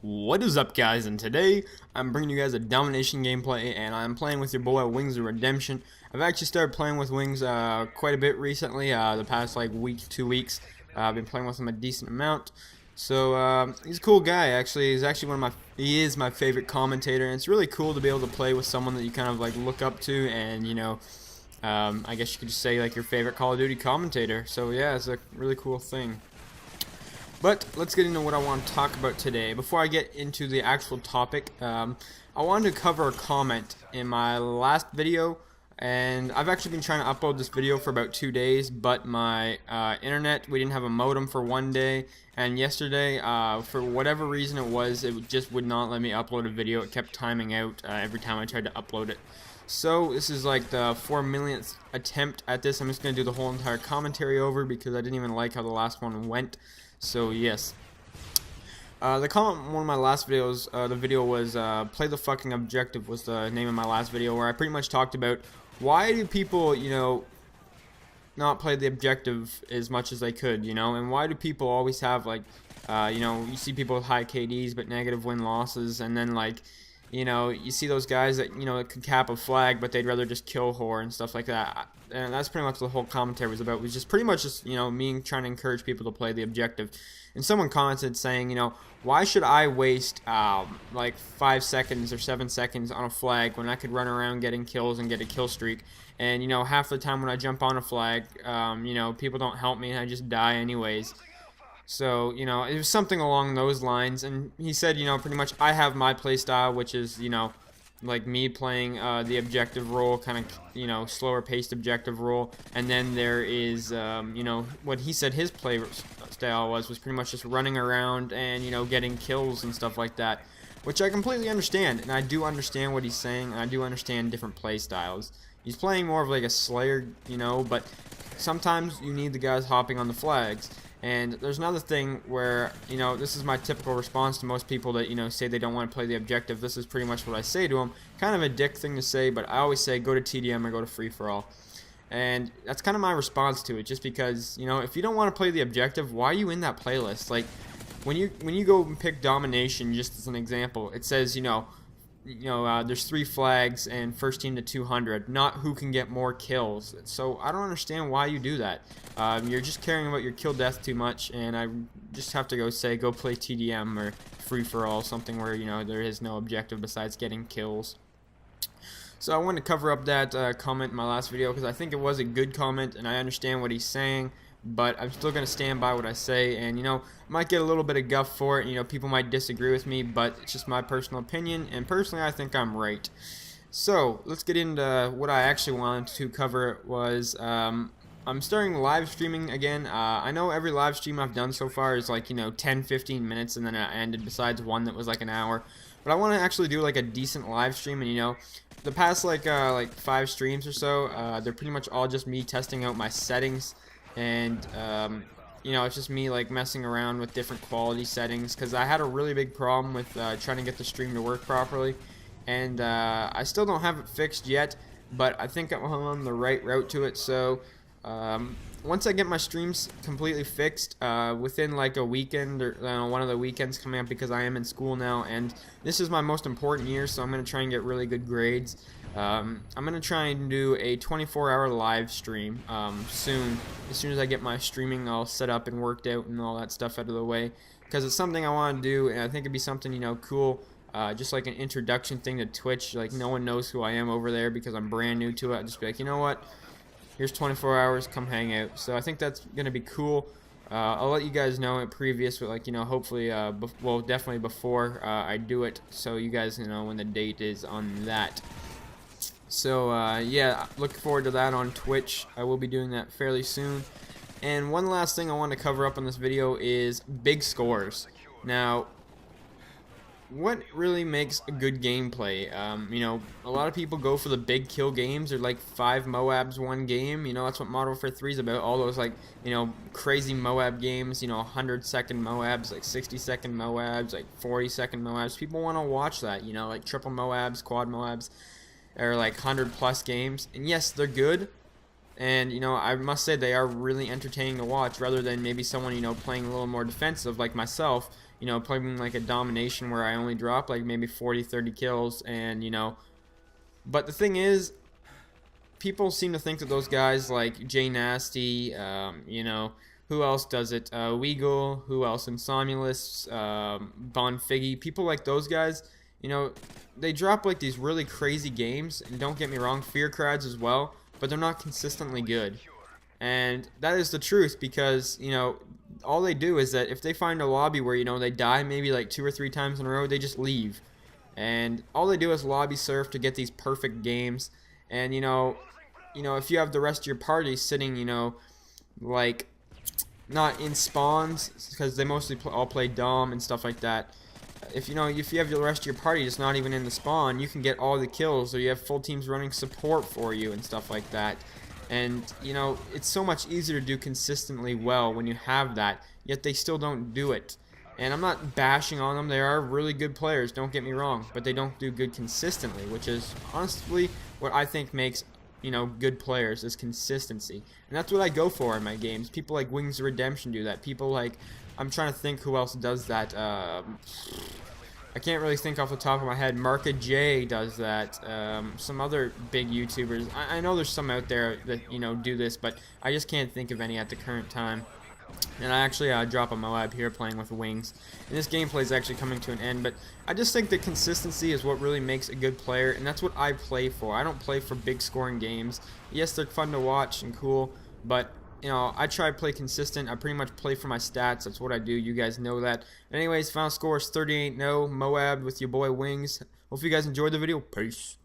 What is up, guys? And today I'm bringing you guys a domination gameplay, and I'm playing with your boy Wings of Redemption. I've actually started playing with Wings quite a bit recently, the past like week, 2 weeks. I've been playing with him a decent amount. So he's a cool guy. Actually, he is my favorite commentator, and it's really cool to be able to play with someone that you kind of like look up to, and I guess you could just say like your favorite Call of Duty commentator. So yeah, it's a really cool thing. But let's get into what I want to talk about today. Before I get into the actual topic, I wanted to cover a comment in my last video, and I've actually been trying to upload this video for about 2 days, but my internet, we didn't have a modem for 1 day, and yesterday, for whatever reason it just would not let me upload a video. It kept timing out every time I tried to upload it. So this is like the 4 millionth attempt at this. I'm just going to do the whole entire commentary over because I didn't even like how the last one went. So yes, the comment in one of my last videos, the video was play the fucking objective was the name of my last video, where I pretty much talked about why do people, not play the objective as much as they could, and why do people always have like, you see people with high KDs but negative win-losses, and then like, you see those guys that, that could cap a flag, but they'd rather just kill whore and stuff like that. And that's pretty much what the whole commentary was about. It was just pretty much just, me trying to encourage people to play the objective. And someone commented saying, why should I waste like 5 seconds or 7 seconds on a flag when I could run around getting kills and get a kill streak? And, half the time when I jump on a flag, people don't help me and I just die anyways. So, it was something along those lines, and he said, pretty much I have my play style, which is, like me playing the objective role, kind of, slower paced objective role, and then there is, what he said his play style was pretty much just running around and, getting kills and stuff like that, which I completely understand, and I do understand what he's saying, and I do understand different play styles. He's playing more of like a Slayer, but sometimes you need the guys hopping on the flags. And there's another thing where, this is my typical response to most people that, say they don't want to play the objective. This is pretty much what I say to them. Kind of a dick thing to say, but I always say go to TDM or go to free-for-all. And that's kind of my response to it, just because, if you don't want to play the objective, why are you in that playlist? Like, when you go and pick domination, just as an example, it says, there's 3 flags and first team to 200, not who can get more kills. So I don't understand why you do that. You're just caring about your kill death too much, and I just have to go play TDM or free-for-all, something where, there is no objective besides getting kills. So I wanted to cover up that comment in my last video because I think it was a good comment, and I understand what he's saying. But I'm still going to stand by what I say, and, might get a little bit of guff for it, people might disagree with me, but it's just my personal opinion, and personally I think I'm right. So, let's get into what I actually wanted to cover. Was, I'm starting live streaming again. I know every live stream I've done so far is like, 10-15 minutes, and then it ended, besides one that was like an hour. But I want to actually do like a decent live stream, and, the past like 5 streams or so, they're pretty much all just me testing out my settings. And it's just me like messing around with different quality settings, because I had a really big problem with trying to get the stream to work properly, and I still don't have it fixed yet, but I think I'm on the right route to it. So once I get my streams completely fixed, within like a weekend or one of the weekends coming up, because I am in school now, and this is my most important year, so I'm going to try and get really good grades. I'm going to try and do a 24-hour live stream soon. As soon as I get my streaming all set up and worked out and all that stuff out of the way, because it's something I want to do, and I think it'd be something, cool, just like an introduction thing to Twitch. Like, no one knows who I am over there because I'm brand new to it. I'd just be like, you know what, here's 24 hours, come hang out. So I think that's going to be cool. I'll let you guys know it previous, but like, hopefully, well, definitely before I do it, so you guys know when the date is on that. So, yeah, look forward to that on Twitch. I will be doing that fairly soon. And one last thing I want to cover up on this video is big scores. Now, what really makes a good gameplay? A lot of people go for the big kill games, or like 5 MOABs 1 game. That's what Modern Warfare 3 is about. All those like, crazy MOAB games, 100-second MOABs, like 60-second MOABs, like 40-second MOABs. People want to watch that, like triple MOABs, quad MOABs, or like 100+ games. And yes, they're good, and I must say they are really entertaining to watch, rather than maybe someone playing a little more defensive like myself. you know, playing like a domination where I only drop like maybe 40-30 kills, and you know, but the thing is, people seem to think that those guys like Jay Nasty, you know, who else does it? Weagle, who else? Insomnolus, Bon Figgy, people like those guys, you know, they drop like these really crazy games, and don't get me wrong, Fear Crads as well, but they're not consistently good. And that is the truth, because, you know, all they do is that if they find a lobby where, you know, they die maybe like 2 or 3 times in a row, they just leave. And all they do is lobby surf to get these perfect games. And, you know, if you have the rest of your party sitting, you know, like, not in spawns, because they mostly all play Dom and stuff like that. If you have the rest of your party just not even in the spawn, you can get all the kills, or you have full teams running support for you and stuff like that. And, you know, it's so much easier to do consistently well when you have that, yet they still don't do it. And I'm not bashing on them, they are really good players, don't get me wrong, but they don't do good consistently, which is honestly what I think makes, you know, good players, is consistency. And that's what I go for in my games. People like WingsOfRedemption do that. People like, I'm trying to think who else does that. I can't really think off the top of my head. Marka J does that. Some other big YouTubers. I know there's some out there that, you know, do this, but I just can't think of any at the current time. And I actually drop a MOAB here playing with Wings. And this gameplay is actually coming to an end, but I just think that consistency is what really makes a good player, and that's what I play for. I don't play for big scoring games. Yes, they're fun to watch and cool, but, you know, I try to play consistent. I pretty much play for my stats. That's what I do. You guys know that. Anyways, final score is 38-0. MOAB with your boy Wings. Hope you guys enjoyed the video. Peace.